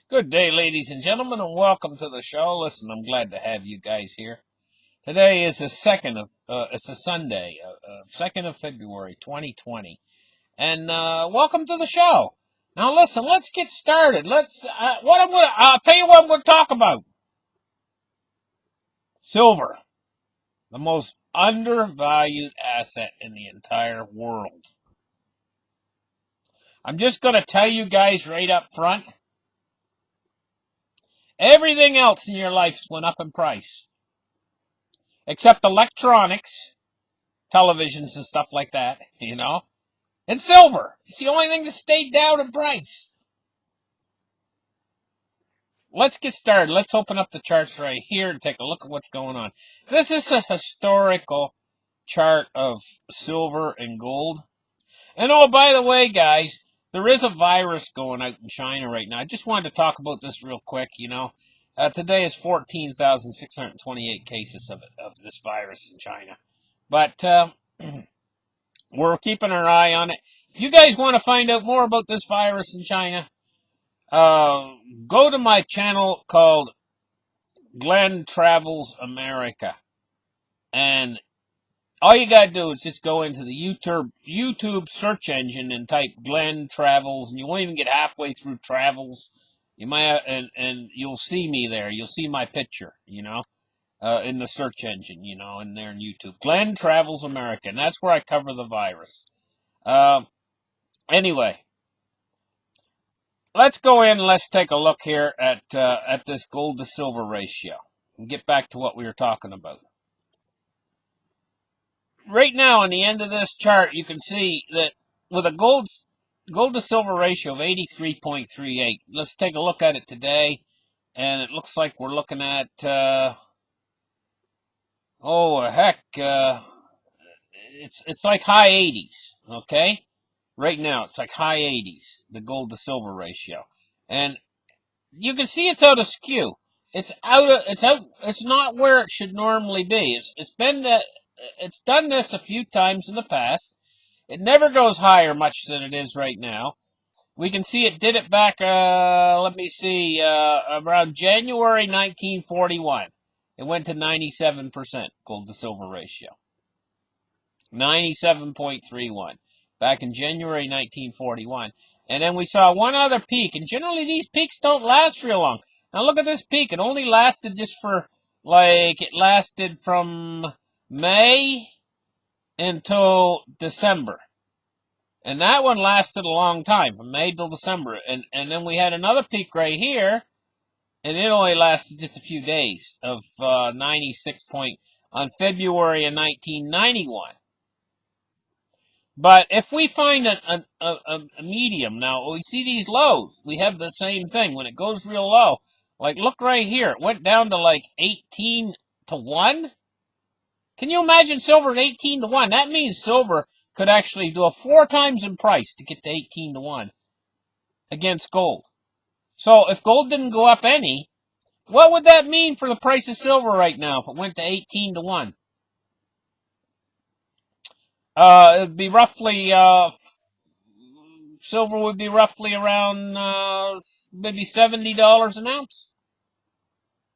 Good day, ladies and gentlemen, and welcome to the show. Listen, I'm glad to have you guys here. Today is it's a Sunday, 2nd of February, 2020, and welcome to the show. Now, listen, let's get started. I'll tell you what I'm going to talk about. Silver, the most undervalued asset in the entire world. I'm just going to tell you guys right up front. Everything else in your life went up in price, except electronics, televisions and stuff like that, and silver. It's the only thing that stayed down in price. Let's get started. Let's open up the charts right here and take a look at what's going on. This is a historical chart of silver and gold. And oh, by the way, guys, there is a virus going out in China right now. I just wanted to talk about this real quick, Today is 14,628 cases of this virus in China. But we're keeping our eye on it. If you guys want to find out more about this virus in China, go to my channel called Glenn Travels America. And all you got to do is just go into the YouTube search engine and type Glenn Travels, and you won't even get halfway through travels. You might, and you'll see me there. You'll see my picture, in the search engine, in there in YouTube. Glenn Travels America, and that's where I cover the virus. Anyway, let's go in and let's take a look here at this gold to silver ratio and get back to what we were talking about. Right now, on the end of this chart, you can see that with a gold to silver ratio of 83.38. Let's take a look at it today, and it looks like we're looking at it's like high 80s, okay? Right now, it's like high 80s, the gold to silver ratio. And you can see it's out of skew. It's not where it should normally be. It's done this a few times in the past. It never goes higher much than it is right now. We can see it did it back, around January 1941. It went to 97% gold to silver ratio. 97.31 back in January 1941. And then we saw one other peak, and generally these peaks don't last real long. Now look at this peak. It only lasted it lasted from May until December. And that one lasted a long time, from May till December. And then we had another peak right here, and it only lasted just a few days of 96 point on February of 1991. But if we find a medium, now we see these lows, we have the same thing. When it goes real low, like look right here, it went down to like 18 to 1. Can you imagine silver at 18 to 1? That means silver could actually do a 4 times in price to get to 18 to 1 against gold. So if gold didn't go up any, what would that mean for the price of silver right now if it went to 18 to 1? It'd be roughly, silver would be roughly around maybe $70 an ounce.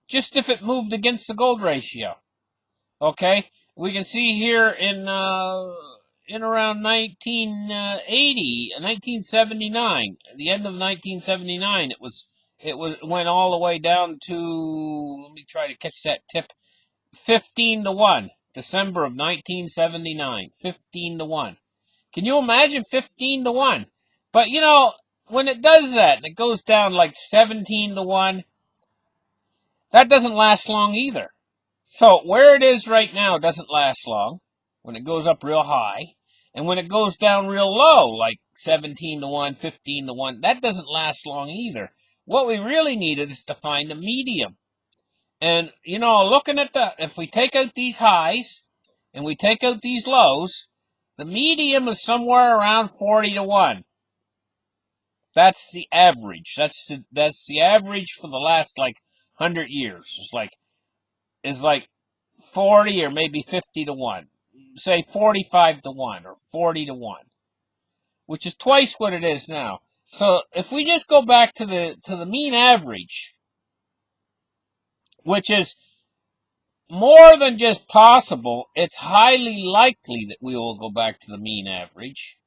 Just if it moved against the gold ratio. Okay? We can see here in around 1980, 1979, the end of 1979, it went all the way down to, let me try to catch that tip, 15 to 1. December of 1979, 15 to 1. Can you imagine 15 to 1? But when it does that and it goes down like 17 to 1, that doesn't last long either. So where it is right now doesn't last long when it goes up real high. And when it goes down real low, like 17 to 1, 15 to 1, that doesn't last long either. What we really need is to find a medium. And, looking at if we take out these highs and we take out these lows, the medium is somewhere around 40 to 1. That's the average. That's the average for the last, 100 years. It's like 40 or maybe 50 to 1. Say 45 to 1 or 40 to 1. which is twice what it is now. So if we just go back to the mean average, which is more than just possible, it's highly likely that we will go back to the mean average.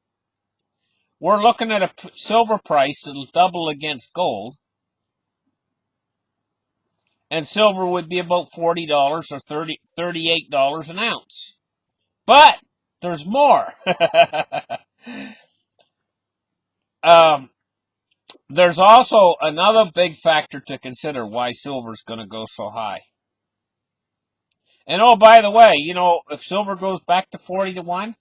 We're looking at a silver price that'll double against gold. And silver would be about $40 or $38 an ounce. But there's more. There's also another big factor to consider why silver's going to go so high. And oh, by the way, if silver goes back to 40 to 1,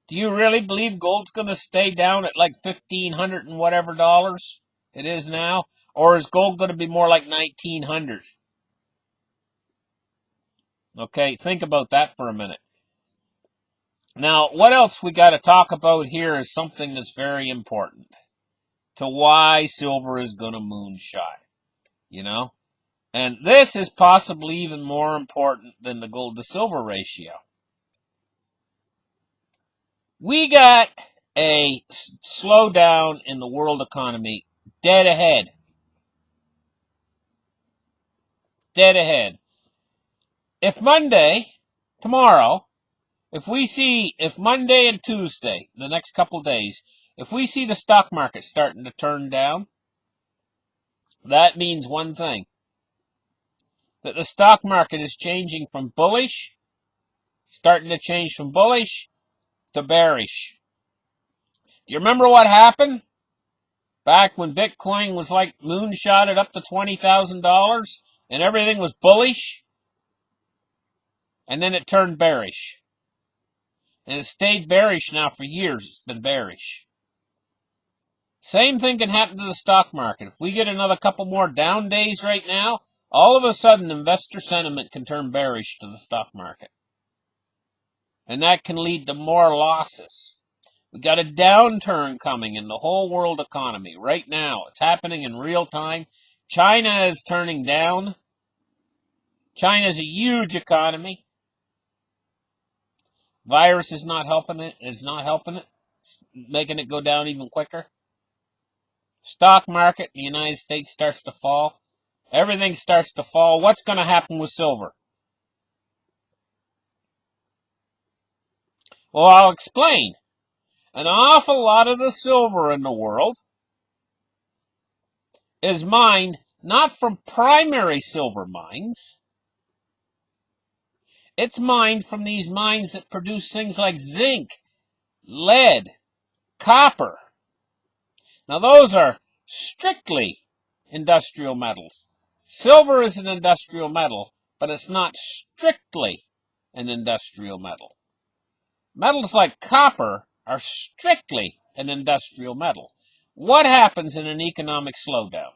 do you really believe gold's going to stay down at like 1,500 and whatever dollars it is now? Or is gold going to be more like 1,900? Okay, think about that for a minute. Now, what else we got to talk about here is something that's very important to why silver is going to moonshot, And this is possibly even more important than the gold to silver ratio. We got a slowdown in the world economy dead ahead. Dead ahead. If tomorrow, if Monday and Tuesday, the next couple days, if we see the stock market starting to turn down, that means one thing. That the stock market is changing from bullish, starting to change from bullish to bearish. Do you remember what happened? Back when Bitcoin was like moonshotted up to $20,000 and everything was bullish, and then it turned bearish. And it stayed bearish now for years. It's been bearish. Same thing can happen to the stock market. If we get another couple more down days right now, all of a sudden investor sentiment can turn bearish to the stock market. And that can lead to more losses. We got a downturn coming in the whole world economy right now. It's happening in real time. China is turning down. China is a huge economy. Virus is not helping it. It's not helping it. It's making it go down even quicker. Stock market in the United States starts to fall. Everything starts to fall. What's going to happen with silver? Well, I'll explain. An awful lot of the silver in the world is mined not from primary silver mines. It's mined from these mines that produce things like zinc, lead, copper. Now, those are strictly industrial metals. Silver is an industrial metal, but it's not strictly an industrial metal. Metals like copper are strictly an industrial metal. What happens in an economic slowdown?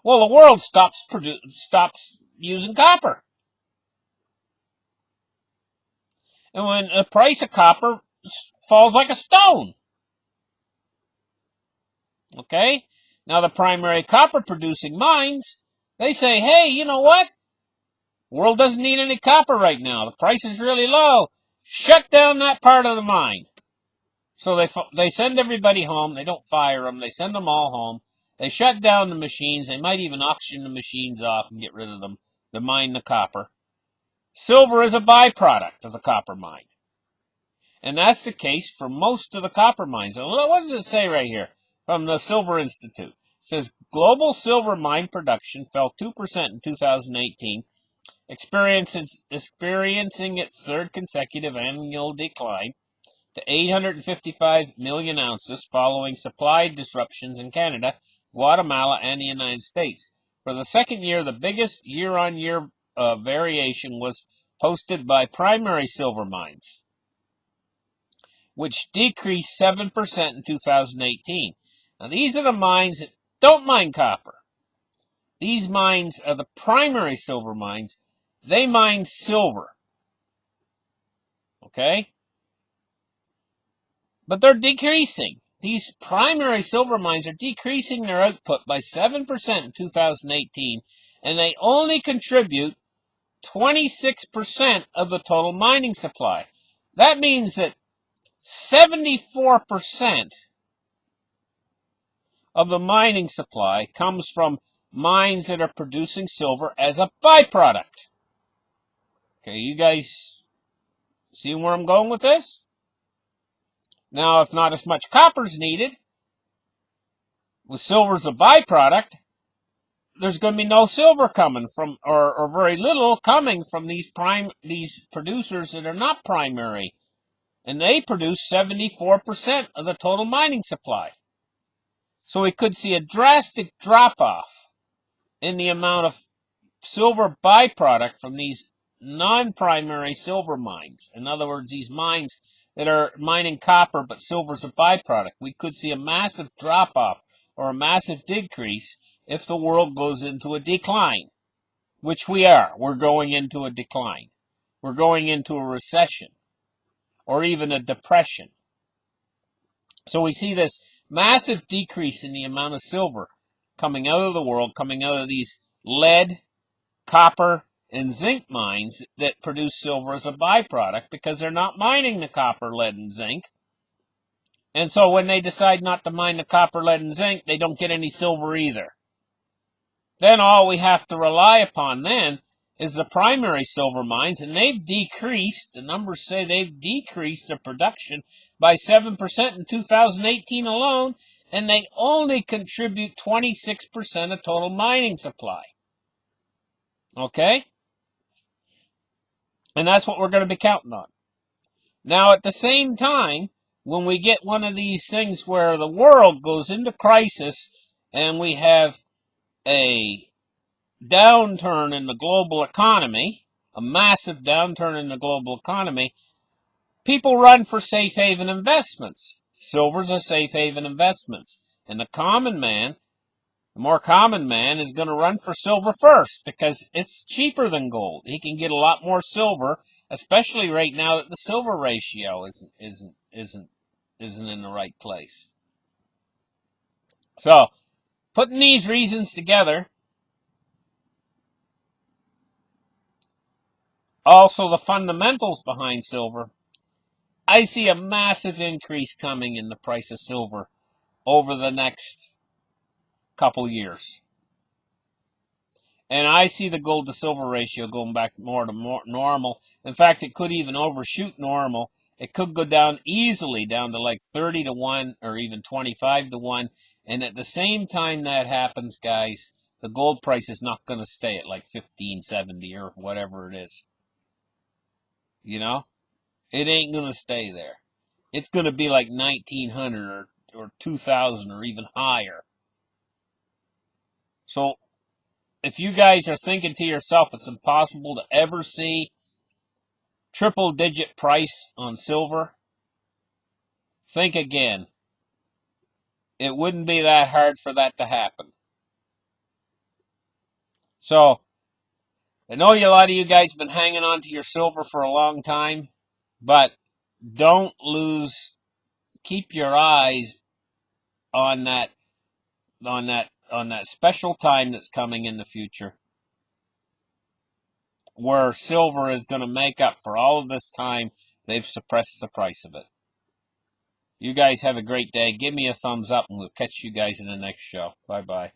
Well, the world stops using copper. And when the price of copper falls like a stone. Okay? Now the primary copper producing mines, they say, hey, you know what? The world doesn't need any copper right now. The price is really low. Shut down that part of the mine. So they send everybody home. They don't fire them. They send them all home. They shut down the machines. They might even auction the machines off and get rid of them to mine the copper. Silver is a byproduct of the copper mine. And that's the case for most of the copper mines. And what does it say right here from the Silver Institute? It says global silver mine production fell 2% in 2018, experiencing its third consecutive annual decline to 855 million ounces following supply disruptions in Canada, Guatemala, and the United States. For the second year, the biggest year-on-year variation was posted by primary silver mines, which decreased 7% in 2018. Now, these are the mines that don't mine copper. These mines are the primary silver mines. They mine silver. Okay? But they're decreasing. These primary silver mines are decreasing their output by 7% in 2018, and they only contribute 26% of the total mining supply. That means that 74% of the mining supply comes from mines that are producing silver as a byproduct. Okay, you guys see where I'm going with this? Now, if not as much copper is needed, with silver as a byproduct, there's going to be no silver coming from, or very little coming from these producers that are not primary. And they produce 74% of the total mining supply. So we could see a drastic drop-off in the amount of silver byproduct from these non-primary silver mines. In other words, these mines that are mining copper but silver's a byproduct. We could see a massive drop-off or a massive decrease if the world goes into a decline, which we are. We're going into a decline. We're going into a recession or even a depression. So we see this massive decrease in the amount of silver coming out of the world, coming out of these lead, copper, and zinc mines that produce silver as a byproduct because they're not mining the copper, lead, and zinc. And so when they decide not to mine the copper, lead, and zinc, they don't get any silver either. Then all we have to rely upon then is the primary silver mines, and they've decreased, the numbers say they've decreased their production by 7% in 2018 alone, and they only contribute 26% of total mining supply. Okay? And that's what we're going to be counting on. Now, at the same time, when we get one of these things where the world goes into crisis and we have a downturn in the global economy, a massive downturn in the global economy, people run for safe haven investments. Silver's a safe haven investment. And the common man, the more common man, is going to run for silver first because it's cheaper than gold. He can get a lot more silver, especially right now that the silver ratio isn't in the right place. So, putting these reasons together, also the fundamentals behind silver, I see a massive increase coming in the price of silver over the next couple years. And I see the gold to silver ratio going back more to normal. In fact, it could even overshoot normal. It could go down easily down to like 30 to 1 or even 25 to 1. And at the same time that happens, guys, the gold price is not going to stay at like 1570 or whatever it is. You know? It ain't going to stay there. It's going to be like 1900 or 2000 or even higher. So, if you guys are thinking to yourself it's impossible to ever see triple-digit price on silver, think again. It wouldn't be that hard for that to happen. So, I know a lot of you guys have been hanging on to your silver for a long time, but don't lose, keep your eyes on that special time that's coming in the future where silver is going to make up for all of this time they've suppressed the price of it. You guys have a great day. Give me a thumbs up and we'll catch you guys in the next show. Bye-bye.